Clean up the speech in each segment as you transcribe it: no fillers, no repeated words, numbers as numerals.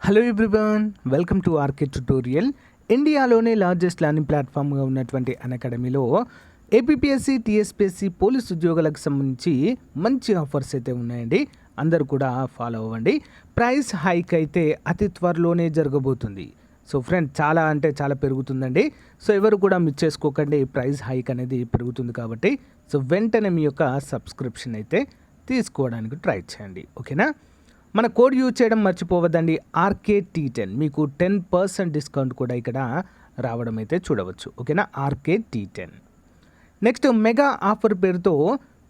Hello everyone, welcome to RK tutorial. ఇండియాలోనే largest learning ప్లాట్ఫామ్గా ఉన్నటువంటి అకాడమీలో ఏపీపీఎస్సీ, టీఎస్పీఎస్సీ పోలీస్ ఉద్యోగాలకు సంబంధించి మంచి ఆఫర్స్ అయితే ఉన్నాయండి. అందరూ కూడా ఫాలో అవ్వండి. ప్రైస్ హైక్ అయితే అతి త్వరలోనే జరగబోతుంది. సో ఫ్రెండ్, చాలా పెరుగుతుందండి. సో ఎవరు కూడా మిస్ చేసుకోకండి. ప్రైస్ హైక్ అనేది పెరుగుతుంది కాబట్టి సో వెంటనే మీ యొక్క సబ్స్క్రిప్షన్ అయితే తీసుకోవడానికి ట్రై చేయండి. ఓకేనా? మన కోడ్ యూజ్ చేయడం మర్చిపోవద్దండి. RKT10 మీకు 10% డిస్కౌంట్ కూడా ఇక్కడ రావడం అయితే చూడవచ్చు. ఓకేనా? RKT10. నెక్స్ట్ మెగా ఆఫర్ పేరుతో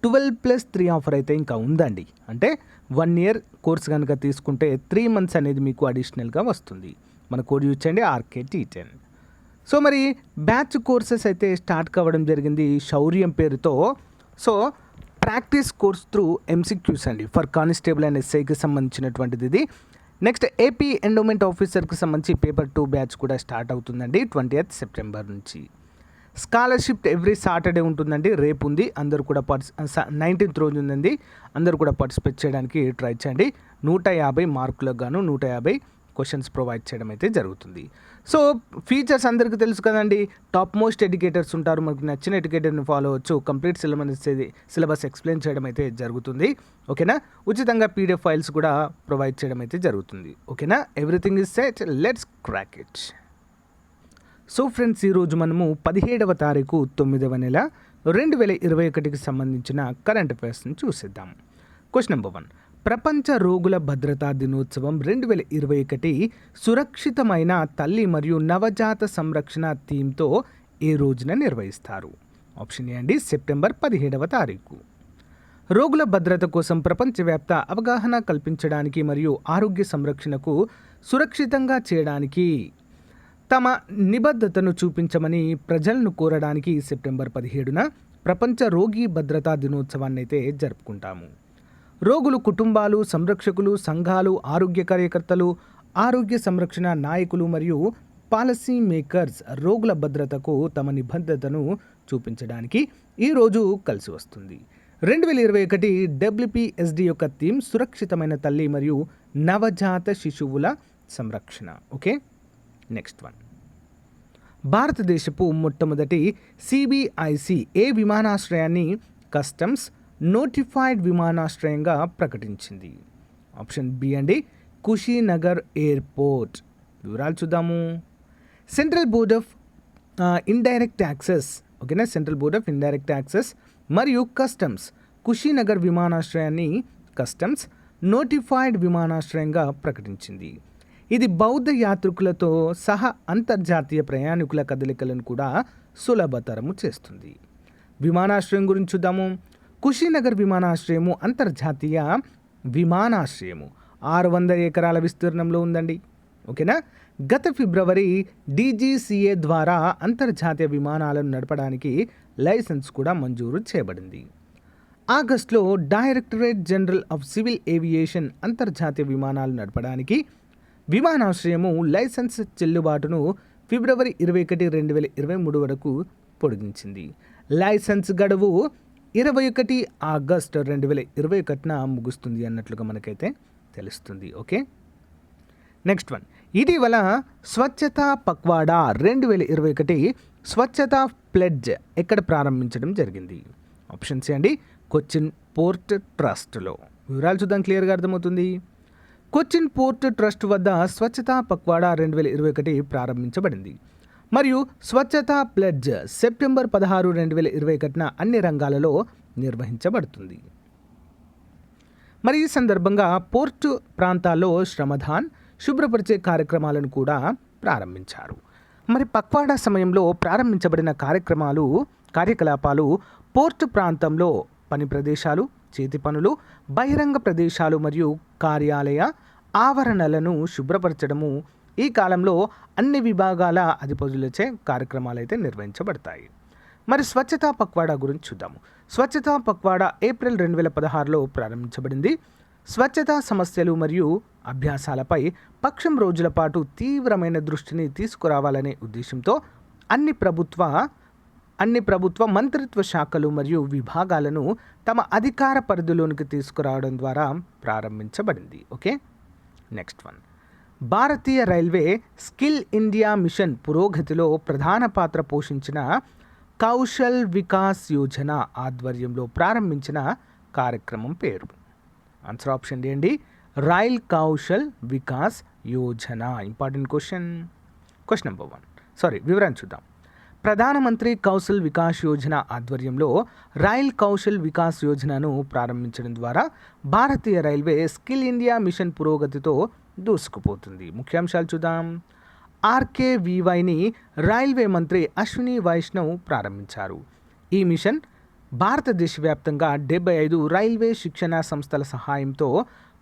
12+3 ఆఫర్ అయితే ఇంకా ఉందండి. అంటే 1 ఇయర్ కోర్స్ కనుక తీసుకుంటే 3 మంత్స్ అనేది మీకు అడిషనల్గా వస్తుంది. మన కోడ్ యూజ్ చేయండి RKT10. సో మరి బ్యాచ్ కోర్సెస్ అయితే స్టార్ట్ కావడం జరిగింది శౌర్యం పేరుతో. So practice course through MCQs అండి ఫర్ కానిస్టేబుల్ అండ్ ఎస్ఐకి సంబంధించినటువంటిది ఇది. నెక్స్ట్ ఏపీ ఎండోమెంట్ ఆఫీసర్కి సంబంధించి పేపర్ 2 బ్యాచ్ కూడా స్టార్ట్ అవుతుందండి 20th సెప్టెంబర్ నుంచి. స్కాలర్షిప్ ఎవ్రీ సాటర్డే ఉంటుందండి. రేపు ఉంది. అందరూ కూడా 19th రోజు ఉందండి. అందరూ కూడా పార్టిసిపేట్ చేయడానికి ట్రై చేయండి. 150 మార్కులకు గాను 150 క్వశ్చన్స్ ప్రొవైడ్ చేయడం అయితే జరుగుతుంది. సో ఫీచర్స్ అందరికీ తెలుసు కదండి. టాప్ మోస్ట్ ఎడ్యుకేటర్స్ ఉంటారు. మనకు నచ్చిన ఎడ్యుకేటర్ని ఫాలో అవ్వచ్చు. కంప్లీట్ సిలబస్ ఎక్స్ప్లెయిన్ చేయడం అయితే జరుగుతుంది. ఓకేనా? ఉచితంగా PDF ఫైల్స్ కూడా ప్రొవైడ్ చేయడం అయితే జరుగుతుంది. ఓకేనా? Everything is set, let's crack it. So friends, ఈరోజు మనము 17వ తారీఖు 9వ నెల 2021కి సంబంధించిన కరెంట్ అఫైర్స్ని చూసేద్దాం. Question number 1. ప్రపంచ రోగుల భద్రతా దినోత్సవం 2021 సురక్షితమైన తల్లి మరియు నవజాత సంరక్షణ థీమ్తో ఏ రోజున నిర్వహిస్తారు? ఆప్షన్ ఏ అండి, సెప్టెంబర్ 17వ తారీఖు. రోగుల భద్రత కోసం ప్రపంచవ్యాప్త అవగాహన కల్పించడానికి మరియు ఆరోగ్య సంరక్షణకు సురక్షితంగా చేయడానికి తమ నిబద్ధతను చూపించమని ప్రజలను కోరడానికి సెప్టెంబర్ 17న ప్రపంచ రోగి భద్రతా దినోత్సవాన్ని అయితే జరుపుకుంటాము. రోగులు, కుటుంబాలు, సంరక్షకులు, సంఘాలు, ఆరోగ్య కార్యకర్తలు, ఆరోగ్య సంరక్షణ నాయకులు మరియు పాలసీ మేకర్స్ రోగుల భద్రతకు తమ నిబద్ధతను చూపించడానికి ఈరోజు కలిసి వస్తుంది. 2021 WPSD యొక్క థీమ్ సురక్షితమైన తల్లి మరియు నవజాత శిశువుల సంరక్షణ. Okay, next one. భారతదేశపు మొట్టమొదటి CBIC ఏ విమానాశ్రయాన్ని కస్టమ్స్ నోటిఫైడ్ విమానాశ్రయంగా ప్రకటించింది? ఆప్షన్ బి అండి, కుషీనగర్ ఎయిర్పోర్ట్. వివరాలు చూద్దాము. Central board of indirect taxes, ఓకేనా, central board of indirect taxes మరియు కస్టమ్స్ కుషీనగర్ విమానాశ్రయాన్ని కస్టమ్స్ నోటిఫైడ్ విమానాశ్రయంగా ప్రకటించింది. ఇది బౌద్ధ యాత్రికులతో సహా అంతర్జాతీయ ప్రయాణికుల కదలికలను కూడా సులభతరము చేస్తుంది. విమానాశ్రయం గురించి చూద్దాము. కుషీనగర్ విమానాశ్రయము అంతర్జాతీయ విమానాశ్రయము 600 ఎకరాల విస్తీర్ణంలో ఉందండి. ఓకేనా? గత ఫిబ్రవరి DGCA ద్వారా అంతర్జాతీయ విమానాలను నడపడానికి లైసెన్స్ కూడా మంజూరు చేయబడింది. ఆగస్టులో directorate general of civil aviation అంతర్జాతీయ విమానాలు నడపడానికి విమానాశ్రయము లైసెన్స్ చెల్లుబాటును ఫిబ్రవరి 21, 2023 వరకు పొడిగించింది. లైసెన్స్ గడువు 21 ఆగస్టు 2021 ముగుస్తుంది అన్నట్లుగా మనకైతే తెలుస్తుంది. Okay, next one. ఇటీవల స్వచ్ఛతా పక్వాడా 2021 స్వచ్ఛతా ప్లెడ్జ్ ఎక్కడ ప్రారంభించడం జరిగింది? ఆప్షన్ సి అండి, కొచ్చిన్ పోర్ట్ ట్రస్ట్లో. వివరాలు చూద్దాం, క్లియర్గా అర్థమవుతుంది. కొచ్చిన్ పోర్ట్ ట్రస్ట్ వద్ద స్వచ్ఛతా పక్వాడా 2021 ప్రారంభించబడింది మరియు స్వచ్ఛతా ప్లెడ్జ్ సెప్టెంబర్ 16, 2021 అన్ని రంగాలలో నిర్వహించబడుతుంది. మరి ఈ సందర్భంగా పోర్టు ప్రాంతాల్లో శ్రమదాన్, శుభ్రపరిచే కార్యక్రమాలను కూడా ప్రారంభించారు. మరి పక్వాడా సమయంలో ప్రారంభించబడిన కార్యకలాపాలు పోర్టు ప్రాంతంలో పని ప్రదేశాలు, చేతి పనులు, బహిరంగ ప్రదేశాలు మరియు కార్యాలయ ఆవరణలను శుభ్రపరచడము. ఈ కాలంలో అన్ని విభాగాల అధిపతులచే కార్యక్రమాలు అయితే నిర్వహించబడతాయి. మరి స్వచ్ఛతా పక్వాడా గురించి చూద్దాము. స్వచ్ఛతా పక్వాడా ఏప్రిల్ 2016లో ప్రారంభించబడింది. స్వచ్ఛతా సమస్యలు మరియు అభ్యాసాలపై పక్షం రోజుల పాటు తీవ్రమైన దృష్టిని తీసుకురావాలనే ఉద్దేశంతో అన్ని ప్రభుత్వ మంత్రిత్వ శాఖలు మరియు విభాగాలను తమ అధికార పరిధిలోనికి తీసుకురావడం ద్వారా ప్రారంభించబడింది. Okay, next one. భారతీయ రైల్వే స్కిల్ ఇండియా మిషన్ పురోగతిలో ప్రధాన పాత్ర పోషించిన కౌశల్ వికాస్ యోజన ఆధ్వర్యంలో ప్రారంభించిన కార్యక్రమం పేరు? ఆన్సర్ ఆప్షన్ డి అండి, rail Kaushal Vikas Yojana. Important question number 1. వివరణ చూద్దాం. ప్రధానమంత్రి కౌశల్ వికాస్ యోజన ఆధ్వర్యంలో రైల్ కౌశల్ వికాస్ యోజనను ప్రారంభించడం ద్వారా భారతీయ రైల్వే స్కిల్ ఇండియా మిషన్ పురోగతితో దూసుకుపోతుంది. ముఖ్యాంశాలు చూద్దాం. ఆర్కేవీవైని రైల్వే మంత్రి అశ్విని వైష్ణవ్ ప్రారంభించారు. ఈ మిషన్ భారతదేశ వ్యాప్తంగా 75 రైల్వే శిక్షణా సంస్థల సహాయంతో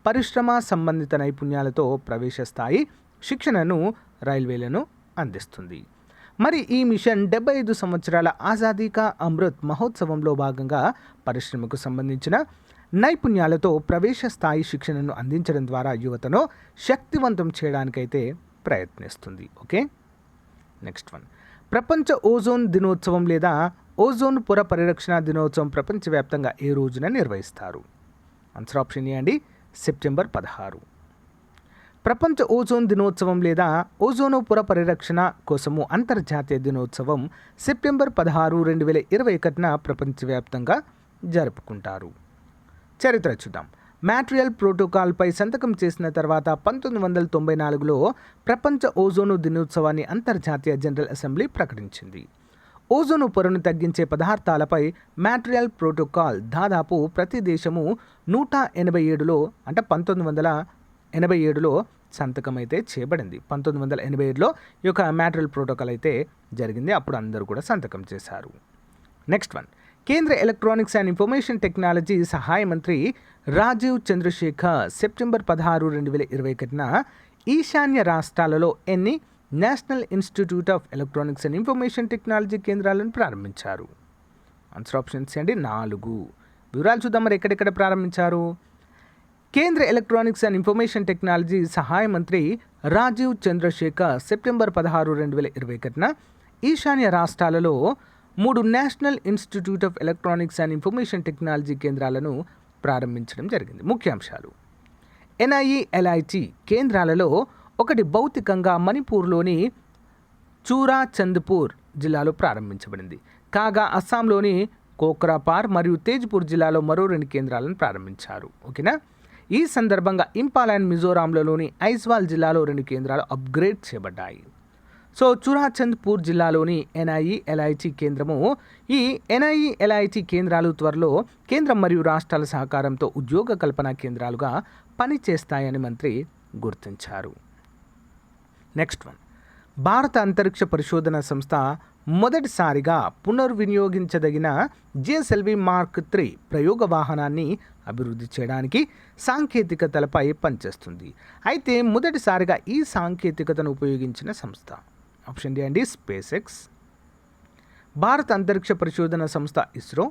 పరిశ్రమ సంబంధిత నైపుణ్యాలతో ప్రవేశ స్థాయి శిక్షణను రైల్వేలను అందిస్తుంది. మరి ఈ మిషన్ 75 సంవత్సరాల ఆజాదీ కా అమృత్ మహోత్సవంలో భాగంగా పరిశ్రమకు సంబంధించిన నైపుణ్యాలతో ప్రవేశ స్థాయి శిక్షణను అందించడం ద్వారా యువతను శక్తివంతం చేయడానికైతే ప్రయత్నిస్తుంది. Okay, next 1. ప్రపంచ ఓజోన్ దినోత్సవం లేదా ఓజోన్ పొర పరిరక్షణ దినోత్సవం ప్రపంచవ్యాప్తంగా ఏ రోజున నిర్వహిస్తారు? ఆన్సర్ ఆప్షన్ ఏ అండి, సెప్టెంబర్ 16. ప్రపంచ ఓజోన్ దినోత్సవం లేదా ఓజోను పొర పరిరక్షణ కోసము అంతర్జాతీయ దినోత్సవం సెప్టెంబర్ 16, 2021న ప్రపంచవ్యాప్తంగా జరుపుకుంటారు. చరిత్ర చూద్దాం. మాంట్రియల్ ప్రోటోకాల్పై సంతకం చేసిన తర్వాత 1994లో ప్రపంచ ఓజోను దినోత్సవాన్ని అంతర్జాతీయ జనరల్ అసెంబ్లీ ప్రకటించింది. ఓజోను పొరను తగ్గించే పదార్థాలపై మాంట్రియల్ ప్రోటోకాల్ దాదాపు ప్రతి దేశము 187లో అంటే 1987లో సంతకం అయితే చేయబడింది. 1987లో ఈ యొక్క మాంట్రియల్ ప్రోటోకాల్ అయితే జరిగింది. అప్పుడు అందరూ కూడా సంతకం చేశారు. నెక్స్ట్ 1. కేంద్ర ఎలక్ట్రానిక్స్ అండ్ ఇన్ఫర్మేషన్ టెక్నాలజీ సహాయ మంత్రి రాజీవ్ చంద్రశేఖర్ సెప్టెంబర్ 16, 2021న ఈశాన్య రాష్ట్రాలలో ఎన్ని national institute of electronics and information technology కేంద్రాలను ప్రారంభించారు? ఆన్సర్ ఆప్షన్స్ అండి 4. వివరాలు చూద్దాం. మరి ఎక్కడెక్కడ ప్రారంభించారు? కేంద్ర ఎలక్ట్రానిక్స్ అండ్ ఇన్ఫర్మేషన్ టెక్నాలజీ సహాయ మంత్రి రాజీవ్ చంద్రశేఖర్ సెప్టెంబర్ 16, 2021న ఈశాన్య రాష్ట్రాలలో 3 national institute of electronics and information technology కేంద్రాలను ప్రారంభించడం జరిగింది. ముఖ్యాంశాలు: ఎన్ఐఈ-ఎల్ఐటి కేంద్రాలలో ఒకటి భౌతికంగా మణిపూర్లోని చూరాచంద్పూర్ జిల్లాలో ప్రారంభించబడింది. కాగా అస్సాంలోని కోక్రాపార్ మరియు తేజ్పూర్ జిల్లాలో మరో 2 కేంద్రాలను ప్రారంభించారు. ఓకేనా. ఈ సందర్భంగా ఇంపాల్ అండ్ మిజోరాంలలోని ఐజ్వాల్ జిల్లాలో 2 కేంద్రాలు అప్గ్రేడ్ చేయబడ్డాయి. సో చూరాచంద్పూర్ జిల్లాలోని ఎన్ఐఈ-ఎల్ఐటి కేంద్రము, ఈ ఎన్ఐఈ-ఎల్ఐటి కేంద్రాలు త్వరలో కేంద్రం మరియు రాష్ట్రాల సహకారంతో ఉద్యోగ కల్పన కేంద్రాలుగా పనిచేస్తాయని మంత్రి గుర్తించారు. నెక్స్ట్ 1. భారత అంతరిక్ష పరిశోధన సంస్థ మొదటిసారిగా పునర్వినియోగించదగిన జిఎస్ఎల్వి మార్క్ 3 ప్రయోగ వాహనాన్ని అభివృద్ధి చేయడానికి సాంకేతికతలపై పనిచేస్తుంది. అయితే మొదటిసారిగా ఈ సాంకేతికతను ఉపయోగించిన సంస్థ ఆప్షన్ డి అండి, స్పేస్ ఎక్స్. భారత అంతరిక్ష పరిశోధన సంస్థ ఇస్రో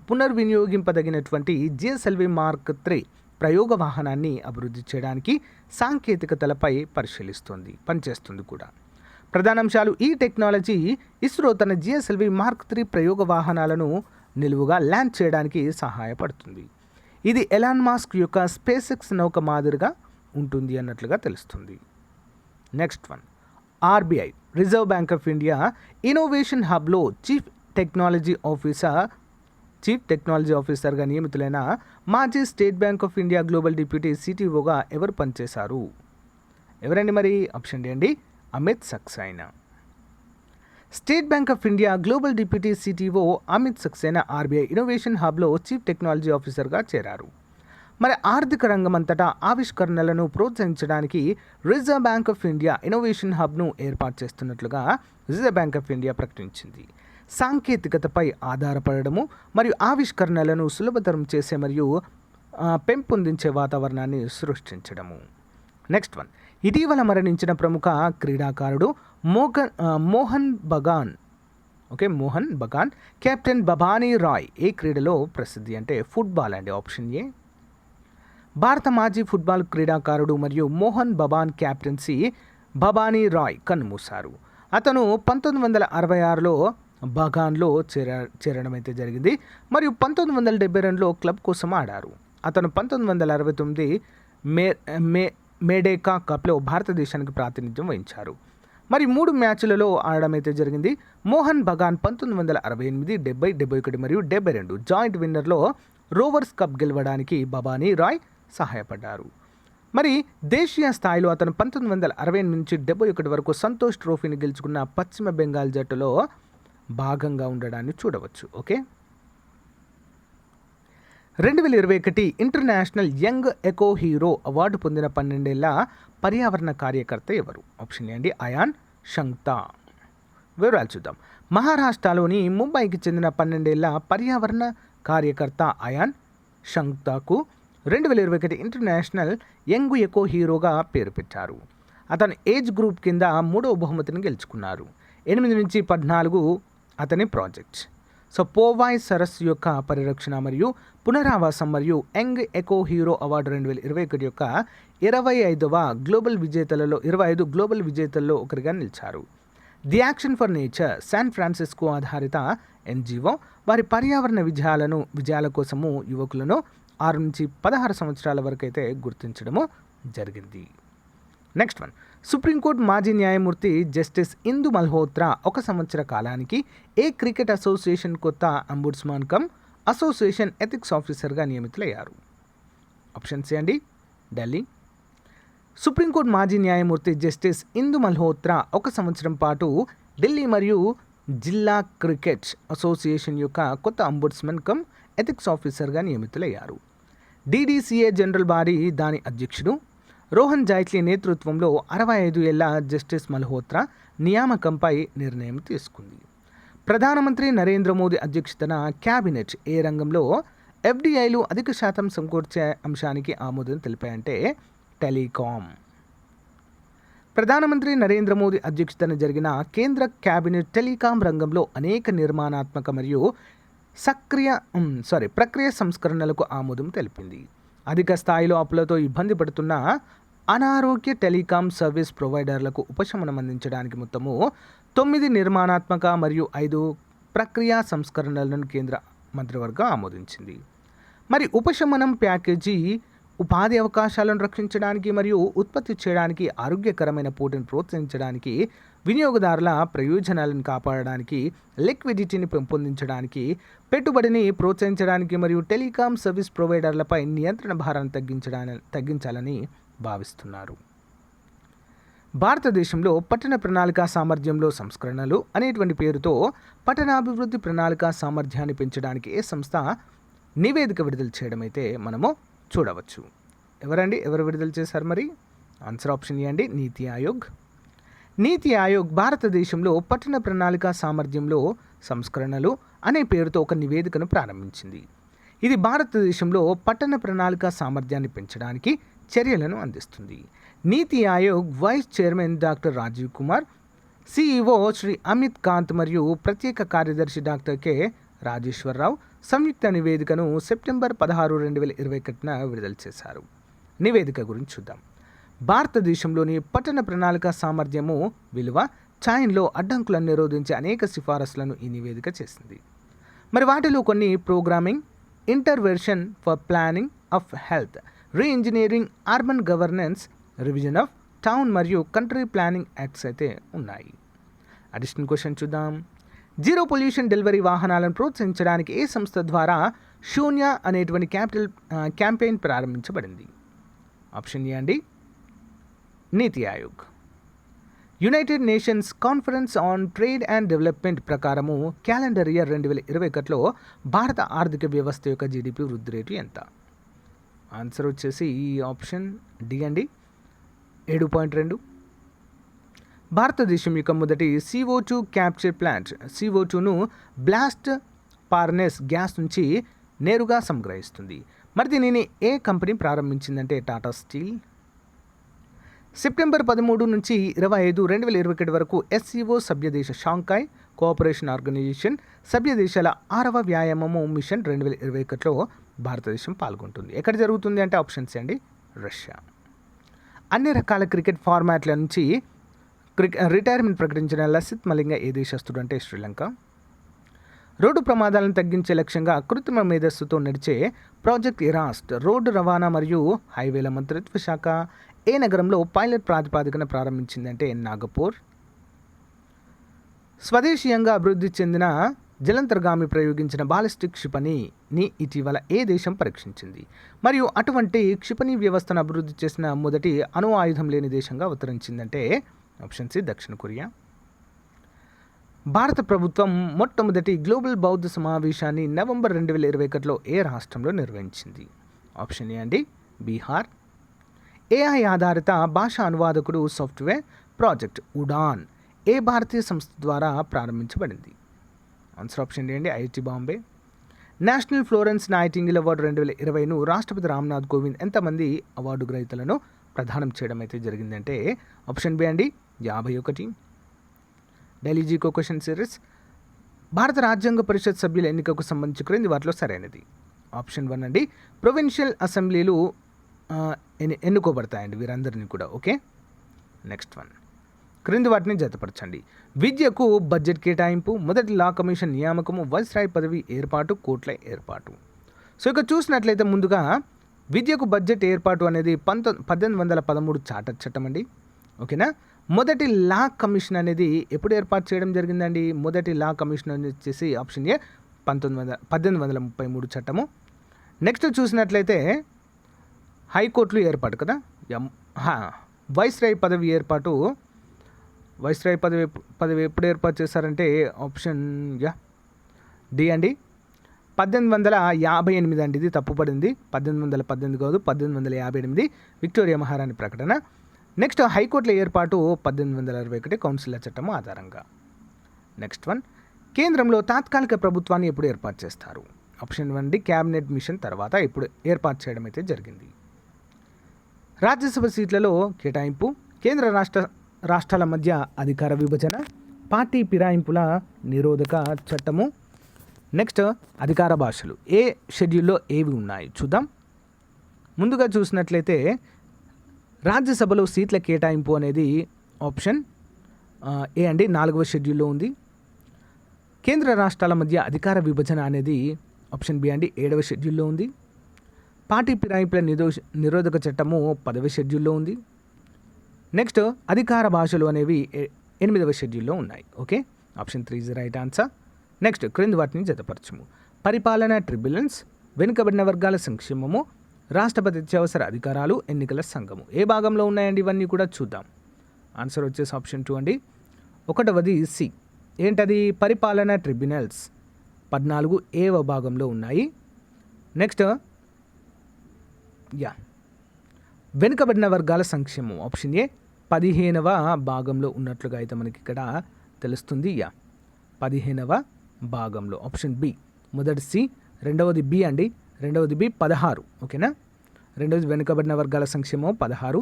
పునర్వినియోగింపదగినటువంటి జిఎస్ఎల్వి మార్క్ 3 ప్రయోగ వాహనాన్ని అభివృద్ధి చేయడానికి సాంకేతికతలపై పనిచేస్తుంది కూడా. ప్రధానాంశాలు: ఈ టెక్నాలజీ ఇస్రో తన జిఎస్ఎల్వి మార్క్ 3 ప్రయోగ వాహనాలను నిలువుగా ల్యాండ్ చేయడానికి సహాయపడుతుంది. ఇది ఎలాన్ మాస్క్ యొక్క స్పేస్ ఎక్స్ నౌక మాదిరిగా ఉంటుంది అన్నట్లుగా తెలుస్తుంది. Next 1. RBI reserve bank of India innovation హబ్లో చీఫ్ టెక్నాలజీ ఆఫీసర్గా నియమితులైన మాజీ state bank of India global deputy సిటిఓగా ఎవరు పనిచేశారు? ఎవరండి మరి? ఆప్షన్ డి అండి, Amit Saxena. State bank of India global deputy CTO Amit Saxena RBI innovation హబ్లో చీఫ్ టెక్నాలజీ ఆఫీసర్గా చేరారు. మరి ఆర్థిక రంగం అంతటా ఆవిష్కరణలను ప్రోత్సహించడానికి reserve bank of India innovation హబ్ను ఏర్పాటు చేస్తున్నట్లుగా రిజర్వ్ బ్యాంక్ ఆఫ్ ఇండియా ప్రకటించింది. సాంకేతికతపై ఆధారపడము మరియు ఆవిష్కరణలను సులభతరం చేసే మరియు పెంపొందించే వాతావరణాన్ని సృష్టించడము. నెక్స్ట్ 1. ఇటీవల మరణించిన ప్రముఖ క్రీడాకారుడు మోహన్ బగాన్ కెప్టెన్ భవానీ రాయ్ ఏ క్రీడలో ప్రసిద్ధి? అంటే ఫుట్బాల్ అండి, ఆప్షన్ ఏ. భారత మాజీ ఫుట్బాల్ క్రీడాకారుడు మరియు మోహన్ బగాన్ కెప్టెన్సీ భవానీ రాయ్ కన్నుమూశారు. అతను 1966లో బగాన్లో చేరడం అయితే జరిగింది మరియు 1972లో క్లబ్ కోసం ఆడారు. అతను 1969 మేడేకా కప్లో భారతదేశానికి ప్రాతినిధ్యం వహించారు. మరి 3 మ్యాచ్లలో ఆడడం అయితే జరిగింది. మోహన్ బగాన్ 1968, 70, 71 మరియు 72 జాయింట్ విన్నర్లో రోవర్స్ కప్ గెలవడానికి భవానీ రాయ్ సహాయపడ్డారు. మరి దేశీయ స్థాయిలో అతను 1960 నుంచి 71 వరకు సంతోష్ ట్రోఫీని గెలుచుకున్న పశ్చిమ బెంగాల్ జట్టులో భాగంగా ఉండడాన్ని చూడవచ్చు. Okay, 2021 international young eco hero award పొందిన 12 ఏళ్ల పర్యావరణ కార్యకర్త ఎవరు? ఆప్షన్ ఏ అండి అయాన్ షంగ్తా. వివరాలు చూద్దాం. మహారాష్ట్రలోని ముంబైకి చెందిన 12 ఏళ్ల పర్యావరణ కార్యకర్త అయాన్ షంగ్తాకు 2021 ఇంటర్నేషనల్ యంగ్ ఎకో హీరోగా పేరు పెట్టారు. అతను ఏజ్ గ్రూప్ కింద 3వ బహుమతిని గెలుచుకున్నారు. 8 నుంచి 14 అతని ప్రాజెక్ట్. సో పోవాయ్ సరస్సు యొక్క పరిరక్షణ మరియు పునరావాసం మరియు యంగ్ ఎకో హీరో అవార్డు 2021 యొక్క 25వ గ్లోబల్ విజేతలలో ఒకరిగా నిలిచారు. The action for nature San Francisco ఆధారిత ఎన్జిఓ వారి పర్యావరణ విజయాల కోసము యువకులను 6 నుంచి 16 సంవత్సరాల వరకు అయితే గుర్తించడము జరిగింది. నెక్స్ట్ వన్, సుప్రీంకోర్టు మాజీ న్యాయమూర్తి జస్టిస్ ఇందు మల్హోత్రా 1 సంవత్సర కాలానికి ఏ క్రికెట్ అసోసియేషన్ కొత్త అంబుడ్స్మాన్ కమ్ అసోసియేషన్ ఎథిక్స్ ఆఫీసర్గా నియమితులయ్యారు? ఆప్షన్ సి అండి ఢిల్లీ. సుప్రీంకోర్టు మాజీ న్యాయమూర్తి జస్టిస్ ఇందు మల్హోత్రా 1 సంవత్సరం పాటు ఢిల్లీ మరియు జిల్లా క్రికెట్ అసోసియేషన్ యొక్క కొత్త అంబుడ్స్మన్ కమ్ ఎథిక్స్ ఆఫీసర్గా నియమితులయ్యారు. డీడీసీఏ జనరల్ బాడీ దాని అధ్యక్షుడు రోహన్ జైట్లీ నేతృత్వంలో 65 ఏళ్ల జస్టిస్ మల్హోత్రా నియామకంపై నిర్ణయం తీసుకుంది. ప్రధానమంత్రి నరేంద్ర మోదీ అధ్యక్షతన క్యాబినెట్ ఏ రంగంలో ఎఫ్డిఐలు అధిక శాతం సమకూర్చే అంశానికి ఆమోదం తెలిపాయంటే టెలికాం. ప్రధానమంత్రి నరేంద్ర మోదీ అధ్యక్షతన జరిగిన కేంద్ర క్యాబినెట్ టెలికాం రంగంలో అనేక నిర్మాణాత్మక మరియు ప్రక్రియ సంస్కరణలకు ఆమోదం తెలిపింది. అధిక స్థాయిలో అప్పులతో ఇబ్బంది పడుతున్న అనారోగ్య టెలికాం సర్వీస్ ప్రొవైడర్లకు ఉపశమనం అందించడానికి మొత్తము 9 నిర్మాణాత్మక మరియు 5 ప్రక్రియ సంస్కరణలను కేంద్ర మంత్రివర్గం ఆమోదించింది. మరి ఉపశమనం ప్యాకేజీ ఉపాధి అవకాశాలను రక్షించడానికి మరియు ఉత్పత్తి చేయడానికి, ఆరోగ్యకరమైన పోటీని ప్రోత్సహించడానికి, వినియోగదారుల ప్రయోజనాలను కాపాడడానికి, లిక్విడిటీని పెంపొందించడానికి, పెట్టుబడిని ప్రోత్సహించడానికి మరియు టెలికాం సర్వీస్ ప్రొవైడర్లపై నియంత్రణ భారాన్ని తగ్గించాలని భావిస్తున్నారు. భారతదేశంలో పట్టణ ప్రణాళికా సామర్థ్యంలో సంస్కరణలు అనేటువంటి పేరుతో పట్టణాభివృద్ధి ప్రణాళికా సామర్థ్యాన్ని పెంచడానికి ఏ సంస్థ నివేదిక విడుదల చేయడం అయితే మనము చూడవచ్చు. ఎవరు విడుదల చేశారు? మరి ఆన్సర్ ఆప్షన్ ఇవ్వండి, నీతి ఆయోగ్. నీతి ఆయోగ్ భారతదేశంలో పట్టణ ప్రణాళికా సామర్థ్యంలో సంస్కరణలు అనే పేరుతో ఒక నివేదికను ప్రారంభించింది. ఇది భారతదేశంలో పట్టణ ప్రణాళికా సామర్థ్యాన్ని పెంచడానికి చర్యలను అందిస్తుంది. NITI Aayog vice chairman doctor Rajiv Kumar, CEO Shri Amit Kant మరియు ప్రత్యేక కార్యదర్శి డాక్టర్ కె రాజేశ్వరరావు సంయుక్త నివేదికను సెప్టెంబర్ 16, 2021 విడుదల చేశారు. నివేదిక గురించి చూద్దాం. భారతదేశంలోని పట్టణ ప్రణాళిక సామర్థ్యము విలువ ఛాయిన్లో అడ్డంకులను నిరోధించే అనేక సిఫారసులను ఈ నివేదిక చేసింది. మరి వాటిలో కొన్ని programming, intervention for planning of health, re-engineering, urban governance, revision of town మరియు కంట్రీ ప్లానింగ్ యాక్ట్స్ అయితే ఉన్నాయి. అడిషనల్ క్వశ్చన్ చూద్దాం. జీరో పొల్యూషన్ డెలివరీ వాహనాలను ప్రోత్సహించడానికి ఏ సంస్థ ద్వారా శూన్య అనేటువంటి క్యాంపెయిన్ ప్రారంభించబడింది? ఆప్షన్ ఏ అండి నీతి Aayog. United nations conference on trade and development ప్రకారము క్యాలెండర్ ఇయర్ 2021లో భారత ఆర్థిక వ్యవస్థ యొక్క జీడిపి వృద్ధి రేటు ఎంత? ఆన్సర్ వచ్చేసి ఈ ఆప్షన్ డి అండి, 7.2. భారతదేశం యొక్క మొదటి CO2 క్యాప్చర్ ప్లాంట్ CO2ను బ్లాస్ట్ ఫర్నేస్ గ్యాస్ నుంచి నేరుగా సంగ్రహిస్తుంది. మరి దీనిని ఏ కంపెనీ ప్రారంభించిందంటే టాటా స్టీల్. సెప్టెంబర్ 13 నుంచి 25, 2021 వరకు SCO సభ్యదేశ షాంఘై కోఆపరేషన్ ఆర్గనైజేషన్ సభ్య దేశాల 6వ వ్యాయామము మిషన్ 2021లో భారతదేశం పాల్గొంటుంది. ఎక్కడ జరుగుతుంది అంటే ఆప్షన్స్ అండి రష్యా. అన్ని రకాల క్రికెట్ ఫార్మాట్ల నుంచి రిటైర్మెంట్ ప్రకటించిన లసిత్ మలింగ ఏ దేశస్తుడు అంటే శ్రీలంక. రోడ్డు ప్రమాదాలను తగ్గించే లక్ష్యంగా కృత్రిమ మేధస్సుతో నడిచే ప్రాజెక్ట్ ఇరాస్ట్ రోడ్డు రవాణా మరియు హైవేల మంత్రిత్వ శాఖ ఏ నగరంలో పైలట్ ప్రాతిపాదికన ప్రారంభించిందంటే నాగపూర్. స్వదేశీయంగా అభివృద్ధి చెందిన జలంతర్గామి ప్రయోగించిన బాలిస్టిక్ క్షిపణిని ఇటీవల ఏ దేశం పరీక్షించింది మరియు అటువంటి క్షిపణి వ్యవస్థను అభివృద్ధి చేసిన మొదటి అణు ఆయుధం లేని దేశంగా అవతరించిందంటే ఆప్షన్ సి దక్షిణ కొరియా. భారత ప్రభుత్వం మొట్టమొదటి గ్లోబల్ బౌద్ధ సమావేశాన్ని నవంబర్ 2021లో ఏ రాష్ట్రంలో నిర్వహించింది? ఆప్షన్ ఏ అండి బీహార్. ఏఐ ఆధారిత భాషా అనువాదకుడు సాఫ్ట్వేర్ ప్రాజెక్ట్ ఉడాన్ ఏ భారతీయ సంస్థ ద్వారా ప్రారంభించబడింది? ఆన్సర్ ఆప్షన్ ఏ అండి IIT Bombay. National Florence Nightingale award 2020ను రాష్ట్రపతి రామ్నాథ్ కోవింద్ ఎంతమంది అవార్డు గ్రహీతలను ప్రదానం చేయడం అయితే జరిగిందంటే ఆప్షన్ బి అండి 51. Delhi GK question series. భారత రాజ్యాంగ పరిషత్ సభ్యుల ఎన్నికకు సంబంధించి క్రింది వాటిలో సరైనది? ఆప్షన్ 1 అండి ప్రొవిన్షియల్ అసెంబ్లీలు ఎన్నుకోబడతాయండి వీరందరినీ కూడా. ఓకే, నెక్స్ట్ వన్, క్రింది వాటిని జతపరచండి. విద్యకు బడ్జెట్ కేటాయింపు, మొదటి లా కమిషన్ నియామకము, వైస్రాయ్ పదవి ఏర్పాటు, కోట్ల ఏర్పాటు. సో ఇక చూసినట్లయితే ముందుగా విద్యకు బడ్జెట్ ఏర్పాటు అనేది 1813 చార్టర్ చట్టం అండి. ఓకేనా. మొదటి లా కమిషన్ అనేది ఎప్పుడు ఏర్పాటు చేయడం జరిగిందండి? మొదటి లా కమిషన్ వచ్చేసి ఆప్షన్ ఏ 1833 చట్టము. నెక్స్ట్ చూసినట్లయితే హైకోర్టులు ఏర్పాటు కదా. వైస్రాయ్ పదవి ఏర్పాటు, వైస్రాయ్ పదవి ఎప్పుడు ఏర్పాటు చేశారంటే ఆప్షన్ డి అండి 1858 అండి. ఇది తప్పుపడింది, 1818 కాదు 1858 విక్టోరియా మహారాణి ప్రకటన. నెక్స్ట్ హైకోర్టుల ఏర్పాటు 1861 కౌన్సిల్ చట్టము ఆధారంగా. నెక్స్ట్ వన్, కేంద్రంలో తాత్కాలిక ప్రభుత్వాన్ని ఎప్పుడు ఏర్పాటు చేస్తారు? ఆప్షన్ 1 డి క్యాబినెట్ మిషన్ తర్వాత ఇప్పుడు ఏర్పాటు చేయడం అయితే జరిగింది. రాజ్యసభ సీట్లలో కేటాయింపు, కేంద్ర రాష్ట్రాల మధ్య అధికార విభజన, పార్టీ ఫిరాయింపుల నిరోధక చట్టము. నెక్స్ట్ అధికార భాషలు ఏ షెడ్యూల్లో ఏవి ఉన్నాయి చూద్దాం. ముందుగా చూసినట్లయితే రాజ్యసభలో సీట్ల కేటాయింపు అనేది ఆప్షన్ ఏ అండి 4వ షెడ్యూల్లో ఉంది. కేంద్ర రాష్ట్రాల మధ్య అధికార విభజన అనేది ఆప్షన్ బి అండి 7వ షెడ్యూల్లో ఉంది. పార్టీ ఫిరాయింపుల నిరోధక చట్టము 10వ షెడ్యూల్లో ఉంది. నెక్స్ట్ అధికార భాషలు అనేవి 8వ షెడ్యూల్లో ఉన్నాయి. Okay, option 3 is right answer. Next క్రింది వాటిని జతపరచము. పరిపాలన ట్రిబ్యునల్స్, వెనుకబడిన వర్గాల సంక్షేమము, రాష్ట్రపతి అత్యవసర అధికారాలు, ఎన్నికల సంఘము ఏ భాగంలో ఉన్నాయండి? ఇవన్నీ కూడా చూద్దాం. ఆన్సర్ వచ్చేసి ఆప్షన్ 2 అండి. 1వది సి. ఏంటది? పరిపాలన ట్రిబ్యునల్స్ 14వ భాగంలో ఉన్నాయి. నెక్స్ట్ వెనుకబడిన వర్గాల సంక్షేమం ఆప్షన్ ఏ 15వ భాగంలో ఉన్నట్లుగా అయితే మనకి ఇక్కడ తెలుస్తుంది. 15వ భాగంలో ఆప్షన్ బి. మొదటి సి, రెండవది బి అండి, రెండవది బి 16. ఓకేనా. రెండవది వెనుకబడిన వర్గాల సంక్షేమం 16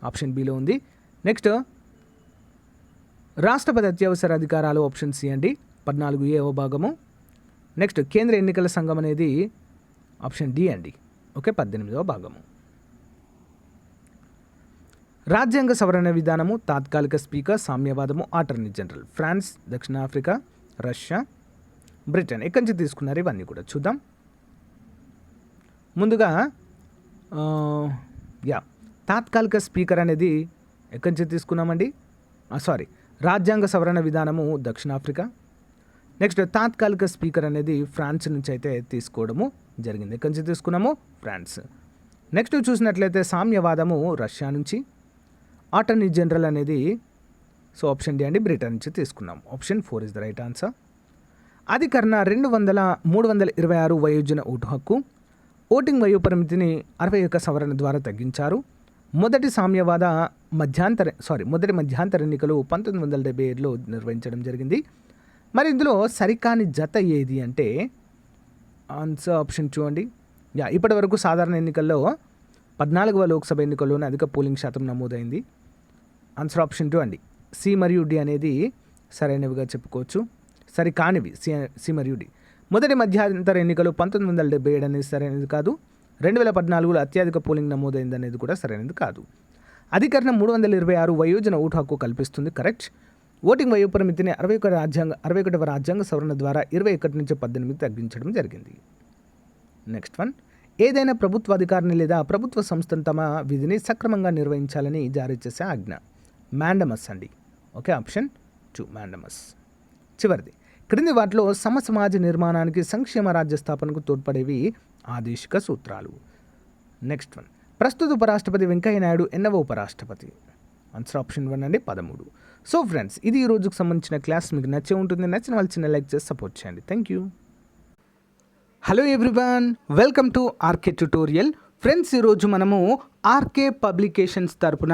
ఆప్షన్ బిలో ఉంది. నెక్స్ట్ రాష్ట్రపతి అత్యవసర అధికారాలు ఆప్షన్ సి అండి 14వ భాగము. నెక్స్ట్ కేంద్ర ఎన్నికల సంఘం అనేది ఆప్షన్ డి అండి. ఓకే, 18వ భాగము. రాజ్యాంగ సవరణ విధానము, తాత్కాలిక స్పీకర్, సామ్యవాదము, అటార్నీ జనరల్. ఫ్రాన్స్, దక్షిణాఫ్రికా, రష్యా, బ్రిటన్ ఎక్కడి నుంచి తీసుకున్నారు ఇవన్నీ కూడా చూద్దాం. ముందుగా తాత్కాలిక స్పీకర్ అనేది ఎక్కడి నుంచి తీసుకున్నామండి? రాజ్యాంగ సవరణ విధానము దక్షిణాఫ్రికా. నెక్స్ట్ తాత్కాలిక స్పీకర్ అనేది ఫ్రాన్స్ నుంచి అయితే తీసుకోవడము జరిగింది. ఎక్కడి నుంచి తీసుకున్నాము? ఫ్రాన్స్. నెక్స్ట్ చూసినట్లయితే సామ్యవాదము రష్యా నుంచి. అటార్నీ జనరల్ అనేది ఆప్షన్ డి అండి బ్రిటన్ నుంచి తీసుకున్నాం. Option 4 is the right answer. అధికరణ 326 వయోజన ఓటు హక్కు. ఓటింగ్ వయోపరిమితిని 61 సవరణ ద్వారా తగ్గించారు. మొదటి మధ్యాంతర ఎన్నికలు 1977లో నిర్వహించడం జరిగింది. మరి ఇందులో సరికాని జత ఏది అంటే ఆన్సర్ ఆప్షన్ 2 అండి. ఇప్పటి వరకు సాధారణ ఎన్నికల్లో 14వ లోక్సభ ఎన్నికల్లోనే అధిక పోలింగ్ శాతం నమోదైంది. ఆన్సర్ ఆప్షన్ 2 అండి. సి మరియు డి అనేది సరైనవిగా చెప్పుకోవచ్చు. సరికానివి సి మరియు డి. మొదటి మధ్యాంతర ఎన్నికలు 1977 అనేది సరైనది కాదు. 2014లో అత్యధిక పోలింగ్ నమోదైంది అనేది కూడా సరైనది కాదు. అధికరణ 326 వయోజన ఓటు హక్కు కల్పిస్తుంది, కరెక్ట్. ఓటింగ్ వయోపరిమితిని 61వ రాజ్యాంగ సవరణ ద్వారా 21 నుంచి 18 తగ్గించడం జరిగింది. నెక్స్ట్ వన్, ఏదైనా ప్రభుత్వ అధికారిని లేదా ప్రభుత్వ సంస్థను తమ విధిని సక్రమంగా నిర్వహించాలని జారీ చేసే ఆజ్ఞ. మ్యాండమస్ అండి. Okay, option 2 mandamus. చివరిది, క్రింది వాటిలో సమాజ నిర్మాణానికి సంక్షేమ రాజ్య స్థాపనకు తోడ్పడేవి ఆదేశిక సూత్రాలు. నెక్స్ట్ వన్, ప్రస్తుత ఉపరాష్ట్రపతి వెంకయ్య నాయుడు ఎన్నవ ఉపరాష్ట్రపతి? ఆన్సర్ ఆప్షన్ 1 అండి, 13. సో ఫ్రెండ్స్, ఇది ఈ రోజుకు సంబంధించిన క్లాస్. మీకు నచ్చే ఉంటుంది. నచ్చిన వాళ్ళు చిన్న లైక్ చేసి సపోర్ట్ చేయండి. Thank you. Hello everyone, welcome to RK tutorial. Friends, ఈరోజు మనము ఆర్కే పబ్లికేషన్స్ తరపున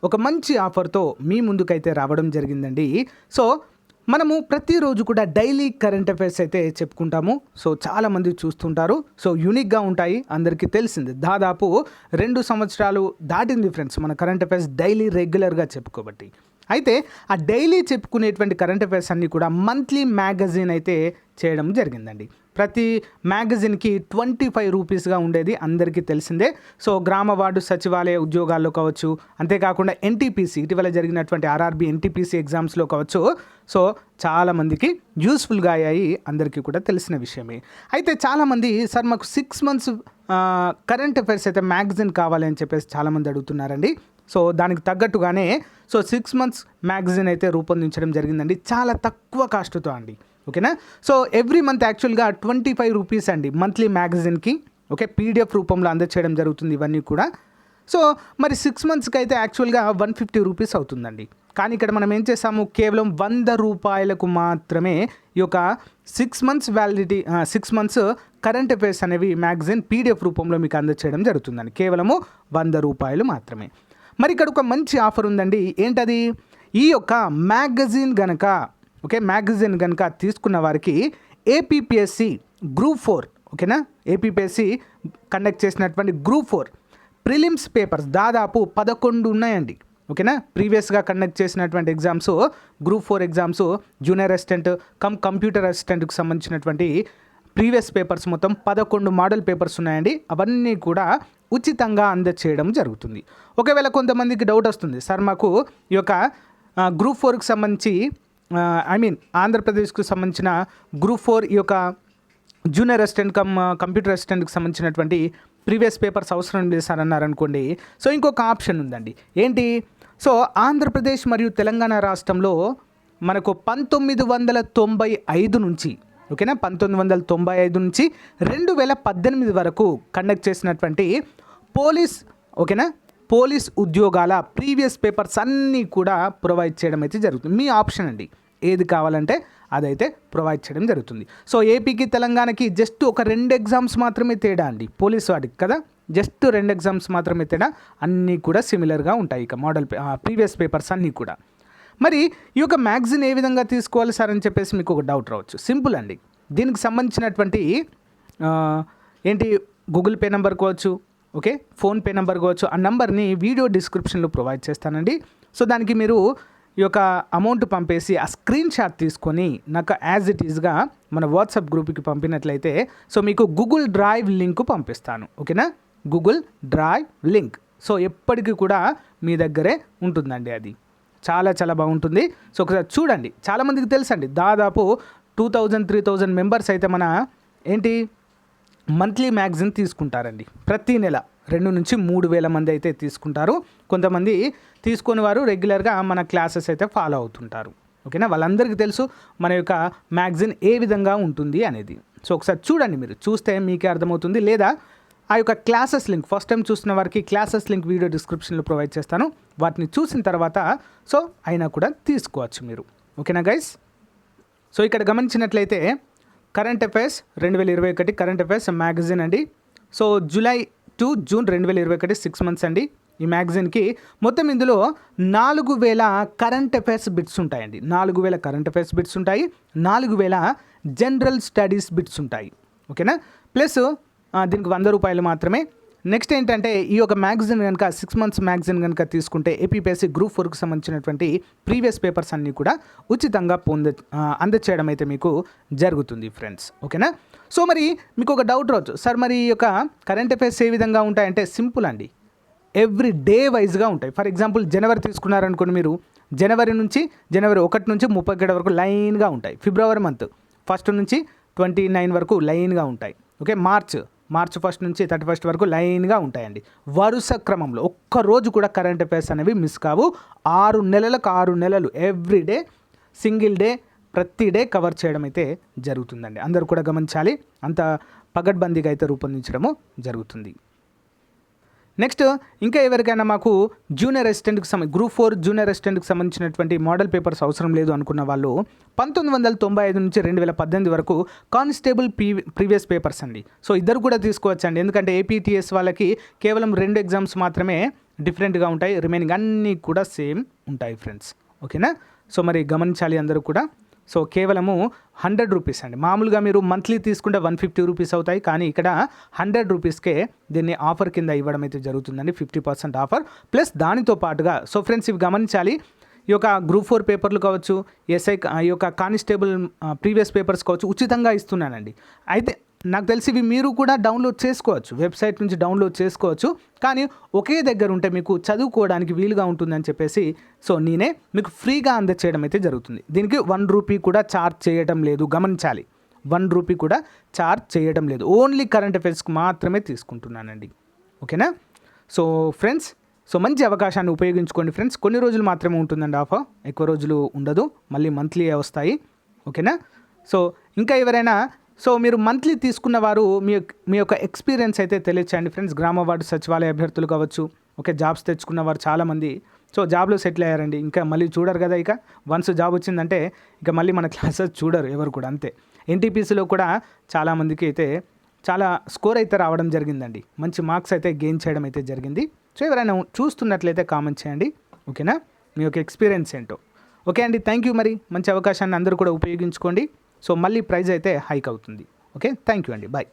ఒక మంచి ఆఫర్తో మీ ముందుకైతే రావడం జరిగిందండి. సో మనము ప్రతిరోజు కూడా డైలీ కరెంట్ అఫైర్స్ అయితే చెప్పుకుంటాము. సో చాలామంది చూస్తుంటారు. సో యూనిక్గా ఉంటాయి, అందరికీ తెలిసింది. దాదాపు 2 సంవత్సరాలు దాటింది ఫ్రెండ్స్ మన కరెంట్ అఫైర్స్ డైలీ రెగ్యులర్గా చెప్పుకోబట్టి. అయితే ఆ డైలీ చెప్పుకునేటువంటి కరెంట్ అఫైర్స్ అన్నీ కూడా మంత్లీ మ్యాగజైన్ అయితే చేయడం జరిగిందండి. ప్రతి మ్యాగజైన్కి 25 రూపీస్గా ఉండేది, అందరికీ తెలిసిందే. సో గ్రామ వార్డు సచివాలయ ఉద్యోగాల్లో కావచ్చు, అంతేకాకుండా ఎన్టీపీసీ ఇటీవల జరిగినటువంటి ఆర్ఆర్బీ ఎన్టీపీసీ ఎగ్జామ్స్లో కావచ్చు. సో చాలామందికి యూస్ఫుల్గా అయ్యాయి, అందరికీ కూడా తెలిసిన విషయమే. అయితే చాలామంది సార్ మాకు 6 months కరెంట్ అఫైర్స్ అయితే మ్యాగజైన్ కావాలి అని చెప్పేసి చాలామంది అడుగుతున్నారండి. సో దానికి తగ్గట్టుగానే 6 months మ్యాగజైన్ అయితే రూపొందించడం జరిగిందండి, చాలా తక్కువ కాస్ట్తో అండి. ఓకేనా. సో ఎవ్రీ మంత్ యాక్చువల్గా 25 రూపీస్ అండి మంత్లీ మ్యాగజైన్కి. ఓకే, పీడిఎఫ్ రూపంలో అందచేయడం జరుగుతుంది ఇవన్నీ కూడా. సో మరి 6 monthsకి అయితే యాక్చువల్గా 150 రూపీస్ అవుతుందండి. కానీ ఇక్కడ మనం ఏం చేసాము, కేవలం 100 రూపాయలకు మాత్రమే ఈ యొక్క 6 months validity 6 months current affairs అనేవి మ్యాగజైన్ పీడిఎఫ్ రూపంలో మీకు అందచేయడం జరుగుతుందండి. కేవలము 100 రూపాయలు మాత్రమే. మరి ఇక్కడ ఒక మంచి ఆఫర్ ఉందండి. ఏంటది? ఈ యొక్క మ్యాగజైన్ గనక తీసుకున్న వారికి ఏపీపీఎస్సి గ్రూప్ 4, ఓకేనా, ఏపీపీఎస్సి కండక్ట్ చేసినటువంటి గ్రూప్ 4 ప్రిలిమ్స్ పేపర్స్ దాదాపు 11 ఉన్నాయండి. ఓకేనా, ప్రీవియస్గా కండక్ట్ చేసినటువంటి exams, group 4 exams, junior assistant computer అసిస్టెంట్కి సంబంధించినటువంటి ప్రీవియస్ పేపర్స్ మొత్తం 11 మోడల్ పేపర్స్ ఉన్నాయండి. అవన్నీ కూడా ఉచితంగా అందచేయడం జరుగుతుంది. ఒకవేళ కొంతమందికి డౌట్ వస్తుంది, సార్ మాకు ఈ యొక్క గ్రూప్ 4కి సంబంధించి ఆంధ్రప్రదేశ్కు సంబంధించిన గ్రూప్ 4 ఈ యొక్క జూనియర్ అసిస్టెంట్ కంప్యూటర్ అసిస్టెంట్కి సంబంధించినటువంటి ప్రీవియస్ పేపర్స్ అవసరం లేదు సార్ అన్నారనుకోండి. సో ఇంకొక ఆప్షన్ ఉందండి. ఏంటి? సో ఆంధ్రప్రదేశ్ మరియు తెలంగాణ రాష్ట్రంలో మనకు 1995 నుంచి, ఓకేనా, 1995 నుంచి 2018 వరకు కండక్ట్ చేసినటువంటి పోలీస్ ఉద్యోగాల ప్రీవియస్ పేపర్స్ అన్నీ కూడా ప్రొవైడ్ చేయడం అయితే జరుగుతుంది. మీ ఆప్షన్ అండి, ఏది కావాలంటే అదైతే ప్రొవైడ్ చేయడం జరుగుతుంది. సో ఏపీకి తెలంగాణకి జస్ట్ ఒక 2 ఎగ్జామ్స్ మాత్రమే తేడా అండి, పోలీస్ వాటికి కదా, జస్ట్ 2 ఎగ్జామ్స్ మాత్రమే తేడా. అన్నీ కూడా సిమిలర్గా ఉంటాయి ఇక మోడల్ ప్రీవియస్ పేపర్స్ అన్నీ కూడా. మరి ఈ యొక్క మ్యాగజైన్ ఏ విధంగా తీసుకోవాలి సార్ అని చెప్పేసి మీకు ఒక డౌట్ రావచ్చు. సింపుల్ అండి, దీనికి సంబంధించినటువంటి ఏంటి, గూగుల్ పే నెంబర్ కావచ్చు, ఓకే, ఫోన్పే నెంబర్ కావచ్చు, ఆ నెంబర్ని వీడియో డిస్క్రిప్షన్లో ప్రొవైడ్ చేస్తానండి. సో దానికి మీరు ఈ యొక్క అమౌంట్ పంపేసి ఆ స్క్రీన్ షాట్ తీసుకొని నాకు యాజ్ ఇట్ ఈజ్గా మన వాట్సాప్ గ్రూప్కి పంపినట్లయితే సో మీకు గూగుల్ డ్రైవ్ లింక్ పంపిస్తాను. ఓకేనా, గూగుల్ డ్రైవ్ లింక్. సో ఎప్పటికీ కూడా మీ దగ్గరే ఉంటుందండి, అది చాలా చాలా బాగుంటుంది. సో ఒకసారి చూడండి. చాలామందికి తెలుసండి, దాదాపు 2000-3000 మెంబర్స్ అయితే మన ఏంటి మంత్లీ మ్యాగజైన్ తీసుకుంటారండి. ప్రతి నెల 2 నుంచి 3,000 మంది అయితే తీసుకుంటారు. కొంతమంది తీసుకుని వారు రెగ్యులర్గా మన క్లాసెస్ అయితే ఫాలో అవుతుంటారు. ఓకేనా, వాళ్ళందరికీ తెలుసు మన యొక్క మ్యాగజైన్ ఏ విధంగా ఉంటుంది అనేది. సో ఒకసారి చూడండి, మీరు చూస్తే మీకే అర్థమవుతుంది. లేదా ఆ యొక్క క్లాసెస్ లింక్ ఫస్ట్ టైం చూసిన వారికి క్లాసెస్ లింక్ వీడియో డిస్క్రిప్షన్లో ప్రొవైడ్ చేస్తాను. వాటిని చూసిన తర్వాత సో అయినా కూడా తీసుకోవచ్చు మీరు. ఓకేనా గైస్. సో ఇక్కడ గమనించినట్లయితే current affairs 2021 current affairs magazine అండి. So July to June 2021 6 months అండి. ఈ మ్యాగజైన్కి మొత్తం ఇందులో 4,000 కరెంట్ అఫైర్స్ బిట్స్ ఉంటాయండి. 4,000 కరెంట్ అఫైర్స్ బిట్స్ ఉంటాయి, 4,000 జనరల్ స్టడీస్ బిట్స్ ఉంటాయి. ఓకేనా, ప్లస్ దీనికి 100 రూపాయలు మాత్రమే. నెక్స్ట్ ఏంటంటే ఈ యొక్క మ్యాగజైన్ కనుక 6 months మ్యాగజైన్ కనుక తీసుకుంటే ఏపీపీఎస్సీ గ్రూప్ 4కి సంబంధించినటువంటి ప్రీవియస్ పేపర్స్ అన్నీ కూడా ఉచితంగా అందచేయడం అయితే మీకు జరుగుతుంది ఫ్రెండ్స్. ఓకేనా. సో మరి మీకు ఒక డౌట్ రావచ్చు, సార్ మరి ఈ యొక్క కరెంట్ అఫైర్స్ ఏ విధంగా ఉంటాయంటే సింపుల్ అండి. ఎవ్రీ డే వైజ్గా ఉంటాయి. ఫర్ ఎగ్జాంపుల్ జనవరి తీసుకున్నారనుకోండి మీరు, జనవరి 1 నుంచి 31 వరకు లైన్గా ఉంటాయి. ఫిబ్రవరి మంత్ 1 నుంచి 29 వరకు లైన్గా ఉంటాయి. ఓకే, మార్చ్ 1 నుంచి 31 వరకు లైన్గా ఉంటాయండి. వరుస క్రమంలో ఒక్కరోజు కూడా కరెంట్ అఫైర్స్ అనేవి మిస్ కావు. 6 నెలలకు 6 నెలలు ఎవ్రీ డే, సింగిల్ డే, ప్రతి డే కవర్ చేయడం అయితే జరుగుతుందండి. అందరూ కూడా గమనించాలి. అంత పగడ్బందీగా అయితే రూపొందించడము జరుగుతుంది. నెక్స్ట్ ఇంకా ఎవరికైనా మాకు జూనియర్ అసిస్టెంట్కి గ్రూప్ 4 జూనియర్ అసిస్టెంట్కి సంబంధించినటువంటి మోడల్ పేపర్స్ అవసరం లేదు అనుకున్న వాళ్ళు 1995 నుంచి 2018 వరకు కానిస్టేబుల్ ప్రీవియస్ పేపర్స్ అండి. సో ఇద్దరు కూడా తీసుకోవచ్చండి. ఎందుకంటే ఏపీటీఎస్ వాళ్ళకి కేవలం 2 ఎగ్జామ్స్ మాత్రమే డిఫరెంట్గా ఉంటాయి, రిమైనింగ్ అన్నీ కూడా సేమ్ ఉంటాయి ఫ్రెండ్స్. ఓకేనా? సో మరి గమనించాలి అందరూ కూడా. సో కేవలము 100 రూపీస్ అండి. మామూలుగా మీరు మంత్లీ తీసుకుంటే 150 రూపీస్ అవుతాయి, కానీ ఇక్కడ 100 రూపీస్కే దీన్ని ఆఫర్ కింద ఇవ్వడం అయితే జరుగుతుందండి. 50% ఆఫర్ ప్లస్ దానితో పాటుగా. సో ఫ్రెండ్స్ ఇవి గమనించాలి. ఈ యొక్క గ్రూప్ 4 పేపర్లు కావచ్చు, ఎస్ఐ ఈ యొక్క కానిస్టేబుల్ ప్రీవియస్ పేపర్స్ కావచ్చు, ఉచితంగా ఇస్తున్నానండి. అయితే నాకు తెలిసి ఇవి మీరు కూడా డౌన్లోడ్ చేసుకోవచ్చు, వెబ్సైట్ నుంచి డౌన్లోడ్ చేసుకోవచ్చు. కానీ ఒకే దగ్గర ఉంటే మీకు చదువుకోవడానికి వీలుగా ఉంటుందని చెప్పేసి సో నేనే మీకు ఫ్రీగా అందచేయడం అయితే జరుగుతుంది. దీనికి 1 రూపీ కూడా ఛార్జ్ చేయడం లేదు. గమనించాలి, 1 రూపీ కూడా ఛార్జ్ చేయడం లేదు. ఓన్లీ కరెంట్ అఫైర్స్కి మాత్రమే తీసుకుంటున్నానండి. ఓకేనా? సో ఫ్రెండ్స్, సో మంచి అవకాశాన్ని ఉపయోగించుకోండి ఫ్రెండ్స్. కొన్ని రోజులు మాత్రమే ఉంటుందండి ఆఫర్, ఎక్కువ రోజులు ఉండదు, మళ్ళీ మంత్లీ వస్తాయి. ఓకేనా? సో ఇంకా ఎవరైనా సో మీరు మంత్లీ తీసుకున్న వారు మీ యొక్క ఎక్స్పీరియన్స్ అయితే తెలియచేయండి ఫ్రెండ్స్. గ్రామ వార్డు సచివాలయ అభ్యర్థులు కావచ్చు, ఓకే, జాబ్స్ తెచ్చుకున్న వారు చాలామంది సో జాబ్లో సెటిల్ అయ్యారండి. ఇంకా మళ్ళీ చూడరు కదా, ఇక వన్స్ జాబ్ వచ్చిందంటే ఇక మళ్ళీ మన క్లాసెస్ చూడరు ఎవరు కూడా, అంతే. ఎన్టీపీసీలో కూడా చాలామందికి అయితే చాలా స్కోర్ అయితే రావడం జరిగిందండి, మంచి మార్క్స్ అయితే గెయిన్ చేయడం అయితే జరిగింది. సో ఎవరైనా చూస్తున్నట్లయితే కామెంట్ చేయండి. ఓకేనా? మీ యొక్క ఎక్స్పీరియన్స్ ఏంటో. ఓకే అండి, థ్యాంక్ యూ. మరి మంచి అవకాశాన్ని అందరూ కూడా ఉపయోగించుకోండి. సో మళ్ళీ ప్రైజ్ అయితే హైక్ అవుతుంది. ఓకే, థ్యాంక్ యూ అండి, బాయ్.